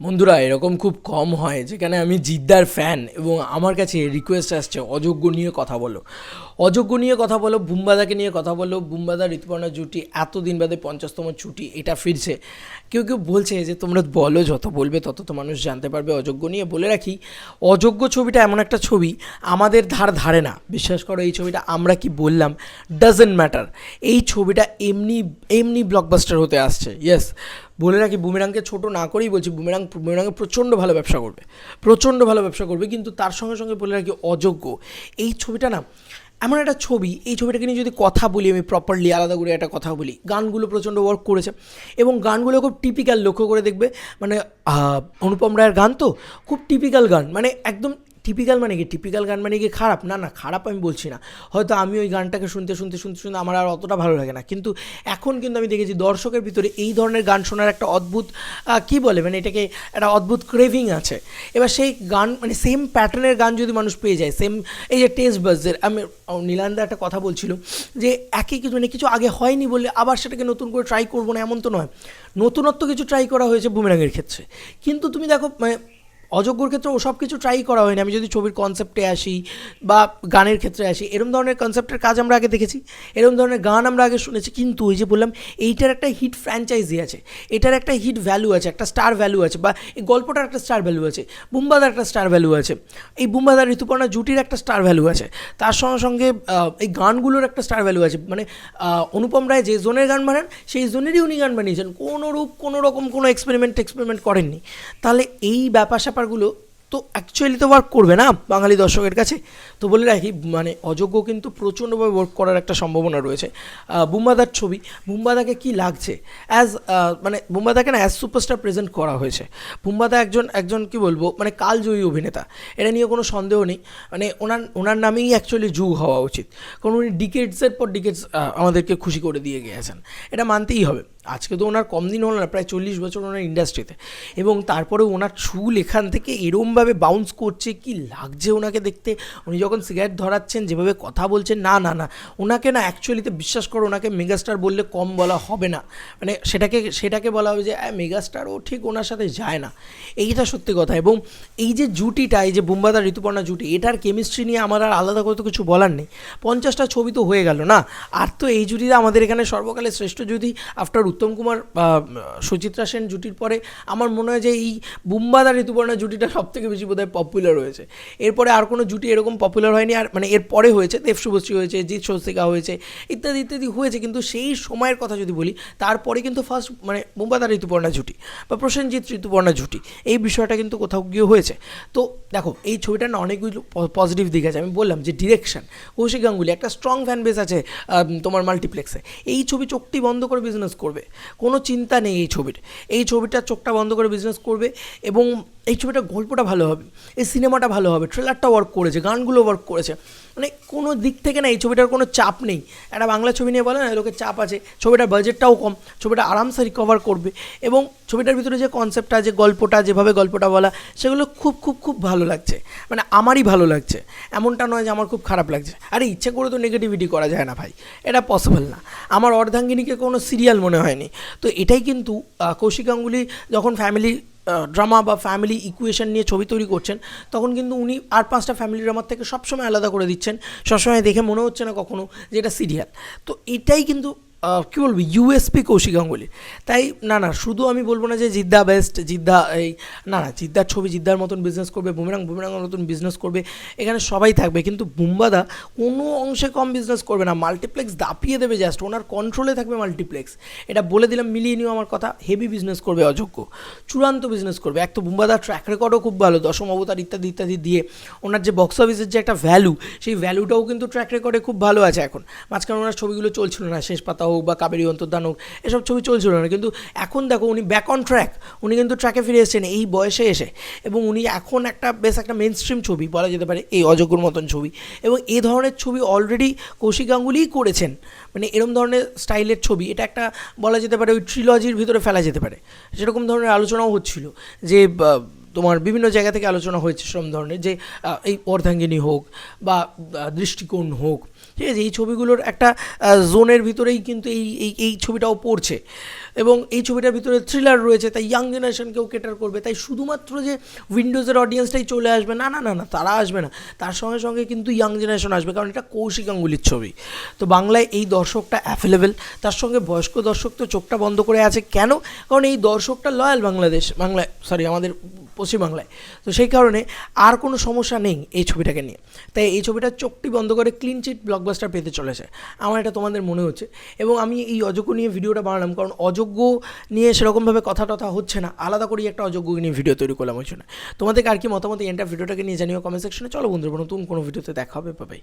বন্ধুরা, এরকম খুব কম হয় যেখানে আমি জিদ্দার ফ্যান এবং আমার কাছে রিকোয়েস্ট আসছে অযোগ্য নিয়ে কথা বলো, অযোগ্য নিয়ে কথা বলো, বুম্বাদাকে নিয়ে কথা বলো। বুম্বাদা ঋতুপর্ণা জুটি এতদিন বাদে 50তম ছুটি এটা ফিরছে। কেউ কেউ বলছে যে তোমরা বলো, যত বলবে তত তো মানুষ জানতে পারবে অযোগ্য নিয়ে। বলে রাখি, অযোগ্য ছবিটা এমন একটা ছবি আমাদের ধারে না। বিশ্বাস করো, এই ছবিটা আমরা কি বললাম ডাজেন্ট ম্যাটার। এই ছবিটা এমনি এমনি ব্লকবাস্টার হতে আসছে। ইয়েস, বলে রাখি, বুমেরাংকে ছোট না করেই বলছি, বুমেরাঙে প্রচণ্ড ভালো ব্যবসা করবে, প্রচণ্ড ভালো ব্যবসা করবে। কিন্তু তার সঙ্গে সঙ্গে বলে রাখি, অযোগ্য এই ছবিটা না এমন একটা ছবি, এই ছবিটাকে নিয়ে যদি কথা বলি, আমি প্রপারলি আলাদা করে একটা কথা বলি, গানগুলো প্রচণ্ড ওয়ার্ক করেছে এবং গানগুলো খুব টিপিক্যাল। লক্ষ্য করে দেখবে, মানে অনুপম রায়ের গান তো খুব টিপিক্যাল গান, মানে একদম টিপিক্যাল। মানে কি টিপিক্যাল গান মানে কি খারাপ? না না, খারাপ আমি বলছি না। হয়তো আমি ওই গানটাকে শুনতে শুনতে শুনতে শুনতে আমার আর অতটা ভালো লাগে না, কিন্তু এখন কিন্তু আমি দেখেছি দর্শকের ভিতরে এই ধরনের গান শোনার একটা অদ্ভুত কী বলে, মানে এটাকে একটা অদ্ভুত ক্রেভিং আছে। এবার সেই গান, মানে সেম প্যাটার্নের গান যদি মানুষ পেয়ে যায়, সেম এই যে টেস্ট বাজের, আমি নীলান্দা একটা কথা বলছিল যে একই কিছু, মানে কিছু আগে হয়নি বলে আবার সেটাকে নতুন করে ট্রাই করবো না, এমন তো নয়। নতুনত্ব কিছু ট্রাই করা হয়েছে বুমেরাঙের ক্ষেত্রে, কিন্তু তুমি দেখো, মানে অযোগ্যর ক্ষেত্রে ওসব কিছু ট্রাই করা হয়নি। আমি যদি ছবির কনসেপ্টে আসি বা গানের ক্ষেত্রে আসি, এরম ধরনের কনসেপ্টের কাজ আমরা আগে দেখেছি, এরম ধরনের গান আমরা আগে শুনেছি। কিন্তু ওই যে বললাম, এইটার একটা হিট ফ্র্যাঞ্চাইজি আছে, এটার একটা হিট ভ্যালু আছে, একটা স্টার ভ্যালু আছে, বা এই গল্পটার একটা স্টার ভ্যালু আছে, বুম্বাদার একটা স্টার ভ্যালু আছে, এই বুম্বাদার ঋতুপর্ণা জুটির একটা স্টার ভ্যালু আছে, তার সঙ্গে সঙ্গে এই গানগুলোর একটা স্টার ভ্যালু আছে। মানে অনুপম রায় যে জোনের গান বানান, সেই জোনেরই উনি গান বানিয়েছেন, কোনো রকম কোনো এক্সপেরিমেন্ট করেননি। তাহলে এই ব্যাপার স্যাপারগুলো তো অ্যাকচুয়ালি তো ওয়ার্ক করবে না বাঙালি দর্শকের কাছে। তো বলে রাখি, মানে অযোগ্য কিন্তু প্রচণ্ডভাবে ওয়ার্ক করার একটা সম্ভাবনা রয়েছে। বুম্বাদার ছবি, বুম্বাদাকে কি লাগছে অ্যাজ, মানে বুম্বাদাকে না অ্যাজ সুপারস্টার প্রেজেন্ট করা হয়েছে। বুম্বাদা একজন কি বলবো, মানে কালজয়ী অভিনেতা, এটা নিয়ে কোনো সন্দেহ নেই। মানে ওনার নামেই অ্যাকচুয়ালি যুগ হওয়া উচিত, কারণ উনি ডিকেডসের পর ডিকেডস আমাদেরকে খুশি করে দিয়ে গিয়েছেন, এটা মানতেই হবে। আজকে তো ওনার কম দিন হলো না, প্রায় 40 বছর ওনার ইন্ডাস্ট্রিতে, এবং তারপরেও ওনার চুল এখান থেকে এরমভাবে বাউন্স করছে, কি লাগছে ওনাকে দেখতে। উনি যখন সিগারেট ধরাচ্ছেন, যেভাবে কথা বলছেন, না না না, ওনাকে না অ্যাকচুয়ালিতে বিশ্বাস করো, ওনাকে মেগাস্টার বললে কম বলা হবে না। মানে সেটাকে বলা হবে যে মেগাস্টার, ও ঠিক ওনার সাথে যায় না, এইটা সত্যি কথা। এবং এই যে জুটিটা, এই যে বুম্বাদা ঋতুপর্ণা জুটি, এটার কেমিস্ট্রি নিয়ে আমার আর আলাদা করে তো কিছু বলার নেই। 50টা ছবি তো হয়ে গেল না, আর তো এই জুটিটা আমাদের এখানে সর্বকালের শ্রেষ্ঠ জুটি। আফটার উত্তম কুমার সুচিত্রা সেন জুটির পরে আমার মনে হয় যে এই বুম্বাদা ঋতুপর্ণা জুটিটা সবথেকে বেশি বোধহয় পপুলার হয়েছে। এরপরে আর কোনো জুটি এরকম পপুলার হয়নি। আর মানে এরপরে হয়েছে দেব শুভশ্রী হয়েছে, জিৎ স্বস্তিকা হয়েছে, ইত্যাদি ইত্যাদি হয়েছে, কিন্তু সেই সময়ের কথা যদি বলি, তারপরে কিন্তু ফার্স্ট মানে বুম্বাদা ঋতুপর্ণা জুটি বা প্রসেনজিৎ ঋতুপর্ণা জুটি, এই বিষয়টা কিন্তু কোথাও গিয়ে হয়েছে। তো দেখো, এই ছবিটার না অনেকগুলো পজিটিভ দিক আছে। আমি বললাম যে ডিরেকশন, কৌশিক গাঙ্গুলি, একটা স্ট্রং ফ্যান বেস আছে তোমার মাল্টিপ্লেক্সে। এই ছবি চোখটি বন্ধ করে বিজনেস করবে, কোনো চিন্তা নেই। এই ছবিটা চোখটা বন্ধ করে বিজনেস করবে, এবং এই ছবিটার গল্পটা ভালো হবে, এই সিনেমাটা ভালো হবে, ট্রেলারটা ওয়ার্ক করেছে, গানগুলো ওয়ার্ক করেছে। মানে কোনো দিক থেকে না এই ছবিটার কোনো চাপ নেই। একটা বাংলা ছবি নিয়ে বলে না, লোকের চাপ আছে, ছবিটার বাজেটটাও কম, ছবিটা আরামসে রিকভার করবে। এবং ছবিটার ভিতরে যে কনসেপ্টটা, যে গল্পটা, যেভাবে গল্পটা বলা, সেগুলো খুব খুব খুব ভালো লাগছে। মানে আমারই ভালো লাগছে, এমনটা নয় যে আমার খুব খারাপ লাগছে। আরে ইচ্ছে করে তো নেগেটিভিটি করা যায় না ভাই, এটা পসিবল না। আমার অর্ধাঙ্গিনীকে কোনো সিরিয়াল মনে হয়নি। তো এটাই কিন্তু কৌশিক গাঙ্গুলি যখন ফ্যামিলি ড্রামা বা ফ্যামিলি ইকুয়েশন নিয়ে ছবি তৈরি করছেন, তখন কিন্তু উনি আর 5টা ফ্যামিলি ড্রামার থেকে সবসময় আলাদা করে দিচ্ছেন। সবসময় দেখে মনে হচ্ছে না কখনো যে এটা সিরিয়াল। তো এটাই কিন্তু কী বলবো, ইউএসপি কৌশিক গাঙ্গুলি। তাই না না, শুধু আমি বলবো না যে জিদ্দা বেস্ট, জিদ্দা এই, না না, জিদ্দার ছবি জিদ্দার মতন বিজনেস করবে, বুমেরাঙের মতন বিজনেস করবে, এখানে সবাই থাকবে। কিন্তু বুম্বাদা কোনো অংশে কম বিজনেস করবে না, মাল্টিপ্লেক্স দাপিয়ে দেবে, জাস্ট ওনার কন্ট্রোলে থাকবে মাল্টিপ্লেক্স। এটা বলে দিলাম, মিলিয়ে নিও আমার কথা। হেভি বিজনেস করবে অযোগ্য, চূড়ান্ত বিজনেস করবে। এক তো বুম্বাদার ট্র্যাক রেকর্ডও খুব ভালো, দশম অবতার ইত্যাদি ইত্যাদি দিয়ে ওনার যে বক্স অফিসের যে একটা ভ্যালু, সেই ভ্যালুটাও কিন্তু ট্র্যাক রেকর্ডে খুব ভালো আছে এখন। মাঝখানে ওনার ছবিগুলো চলছিল না, শেষ পাতা হোক বা কাবেরী অন্তর্ধান হোক, এসব ছবি চলছিল না, কিন্তু এখন দেখো উনি ব্যাক অন ট্র্যাক, উনি কিন্তু ট্র্যাকে ফিরে এসেছেন এই বয়সে এসে। এবং উনি এখন বেশ একটা মেন স্ট্রিম ছবি বলা যেতে পারে, এই অযোগ্যর মতন ছবি। এবং এই ধরনের ছবি অলরেডি কৌশিক গাঙ্গুলিই করেছেন, মানে এরম ধরনের স্টাইলের ছবি, এটা একটা বলা যেতে পারে ওই ট্রিলজির ভিতরে ফেলা যেতে পারে। সেরকম ধরনের আলোচনাও হচ্ছিল, যে তোমার বিভিন্ন জায়গা থেকে আলোচনা হয়েছে সেরকম ধরনের, যে এই অর্ধাঙ্গিনী হোক বা দৃষ্টিকোণ হোক, ঠিক আছে, এই ছবিগুলোর একটা জোনের ভিতরেই কিন্তু এই ছবিটাও পড়ছে। এবং এই ছবিটার ভিতরে থ্রিলার রয়েছে, তাই ইয়াং জেনারেশনকেও কেটার করবে। তাই শুধুমাত্র যে উইন্ডোজের অডিয়েন্সটাই চলে আসবে না, না না না, তারা আসবে না, তার সঙ্গে সঙ্গে কিন্তু ইয়াং জেনারেশন আসবে, কারণ এটা কৌশিক গাঙ্গুলির ছবি। তো বাংলায় এই দর্শকটা অ্যাভেলেবেল, তার সঙ্গে বয়স্ক দর্শক তো চোখটা বন্ধ করে আছে। কেন? কারণ এই দর্শকটা লয়াল আমাদের পশ্চিমবাংলায়। তো সেই কারণে আর কোনো সমস্যা নেই এই ছবিটাকে নিয়ে। তাই এই ছবিটা চোখটি বন্ধ করে ক্লিন চিট ব্লকবাস্টার পেতে চলেছে, আমার এটা তোমাদের মনে হচ্ছে। এবং আমি এই অযোগ্য নিয়ে ভিডিওটা বানালাম কারণ অযোগ্য নিয়ে সেরকমভাবে কথা টথা হচ্ছে না, আলাদা করেই একটা অযোগ্য নিয়ে ভিডিও তৈরি করলাম ওই জন্য। তোমাদের আর কি মতামত এই ভিডিওটাকে নিয়ে জানিও কমেন্ট সেকশনে। চলো বন্ধুরা, নতুন কোনো ভিডিওতে দেখা হবে, বাই।